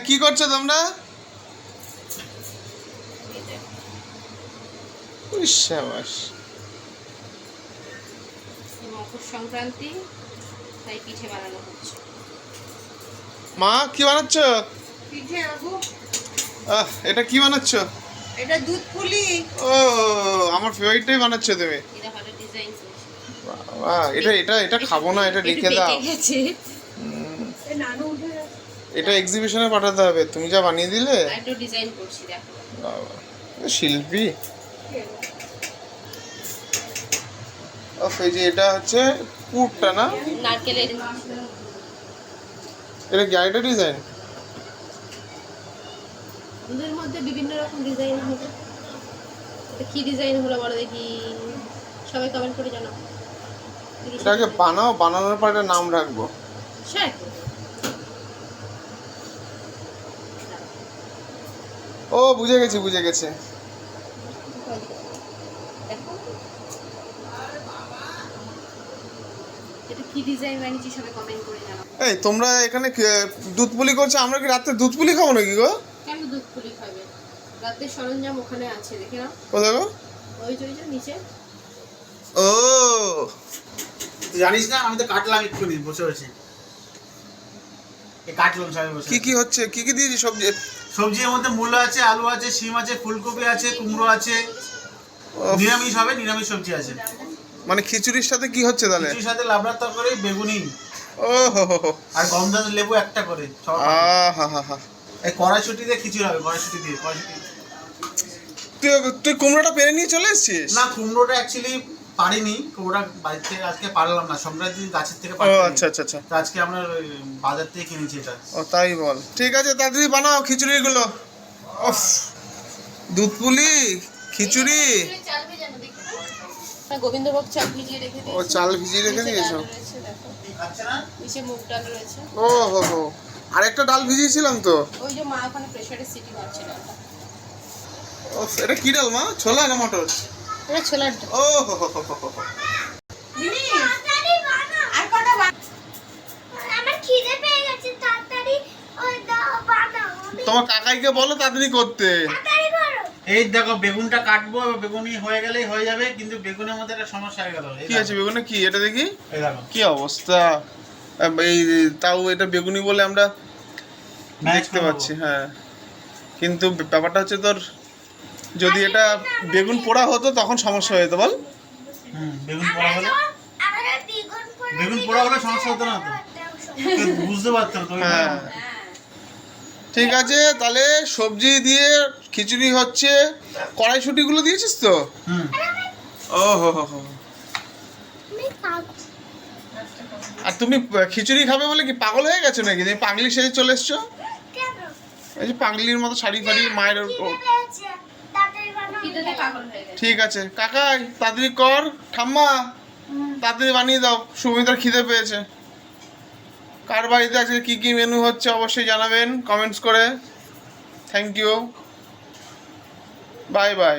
কি করছো তোমরা? শাবাশ। মকর সংক্রান্তি, তাই পিঠে বানানো হচ্ছে। মা কি বানাচ্ছ? পিঠে বাবু। এটা কি বানাচ্ছ? এটা দুধ পুলি। ও, আমার ফেভারিটটাই বানাচ্ছ তুমি। এটা ভালো ডিজাইন করেছে। বাবা, এটা এটা এটা খাবো না, এটা রেখে দাও। এটা এক্সিবিশনে পাঠাতে হবে, তুমি যা বানিয়ে দিলে। একটু ডিজাইন করছি দেখো। বাবা, শিল্পী। এই যে এটা হচ্ছে পুরটা না, নারকেলের। এটা গ্যারেটা ডিজাইন। দুধের মধ্যে বিভিন্ন রকম ডিজাইন হবে। এটা কি ডিজাইন হলো বলো দেখি, সবাই কমেন্ট করে জানাও। এটাকে বানাও, বানানোর পর একটা নাম রাখবো। ও বুঝে গেছি, বুঝে গেছে। কি ডিজাইন বানিয়েছি সবাই কমেন্ট করে জানাও। এই তোমরা এখানে দুধ পুলি করছো, আমরা কি রাতে দুধ পুলি খাবো নাকি গো? কেন দুধ পুলি খাবে? রাতে সরঞ্জাম ওখানে আছে, দেখে নাও। কোথায় গো? ওই যে নিচে। ও জানিস না, আমি তো কাটলাম এক্ষুনি বসে বসে। কাটলাম সবাই বসে। কি কি হচ্ছে, কি কি দিয়েছি সবজি? সবজির মধ্যে মূলো আছে, আলু আছে, শিম আছে, ফুলকপি আছে, কুমড়ো আছে। নিরামিষ হবে, নিরামিষ সবজি আছে। মানে খিচুড়ির সাথে কি হচ্ছে তাহলে? খিচুড়ির সাথে লাবড়ার তরকারি, বেগুনি। ও হো হো হো। আর গন্ধরাজ লেবু একটা করে। এই কড়াইশুঁটি দিয়ে খিচুড়ি হবে, কড়াইশুঁটি দিয়ে। তুই কুমড়োটা পেরে নিয়ে চলে এসেছিস? না, কুমড়োটা অ্যাকচুয়ালি পারিনি। কুমড়োটা বাড়ি থেকে আজকে পারলাম না, সংক্রান্তি গাছের থেকে ও পারলাম। আচ্ছা আচ্ছা আচ্ছা। আজকে আমরা বাজার থেকে কিনেছি এটা। ও তাই বল, ঠিক আছে তাড়াতাড়ি বানাও খিচুড়িগুলো। উফ, দুধ পুলি, খিচুড়ি। গোবিন্দভোগ চাল ভিজিয়ে রেখে দিয়েছি। ও চাল ভিজিয়ে রেখে দিয়েছো? আচ্ছা না? নিচে মুগ ডাল রয়েছে। ও হো হো, আরেকটা ডাল ভিজিয়েছিলাম তো। ওই যে মা ওখানে প্রেসারে সিটি মারছে ডালটা। ও এটা কি ডাল মা, ছোলা না মটর? এটা ছোলার ডাল। ও হো হো হো হো হো। দিদি আর কটা আমার খিদে পেয়ে গেছে, তাড়াতাড়ি ওই দাও বানাও। তোমার কাকাইকে বলো তাড়াতাড়ি করতে। তাড়াতাড়ি করো। এই দেখো, বেগুনটা কাটবো, বেগুনি হয়ে গেলেই হয়ে যাবে, কিন্তু বেগুনের মধ্যে একটা সমস্যা হয়ে গেল। কি আছে বেগুনে, কি এটা দেখি? এই দেখো, কি অবস্থা! এই তাও এটা বেগুনি বলে আমরা দেখতে পাচ্ছি, হ্যাঁ, কিন্তু ব্যাপারটা হচ্ছে তোর, যদি এটা বেগুন পোড়া হতো তখন সমস্যা হয়ে যেত বল। বেগুন পোড়া হলে, আমরা বেগুন পোড়া হলে সমস্যা হতো না তো, বুঝতে পারতাম তো। হ্যাঁ ঠিক আছে, তাহলে সবজি দিয়ে খিচুড়ি হচ্ছে। কড়াইশুঁটিগুলো দিয়েছিস তো? ও হো হো হো। আর তুমি খিচুড়ি খাবে বলে কি পাগল হয়ে গেছো নাকি? তুমি পাগলি সেজে চলে এসছো। এই যে পাগলির মতো শাড়ি ফাড়ি মায়ের। ঠিক আছে কাকাই, তাড়াতাড়ি কর। ঠাম্মা তাড়াতাড়ি বানিয়ে দাও, সুমিতার খিদে পেয়েছে। কার বাড়িতে আজকে কি কি মেনু হচ্ছে অবশ্যই জানাবেন কমেন্টস করে। Thank you, bye by.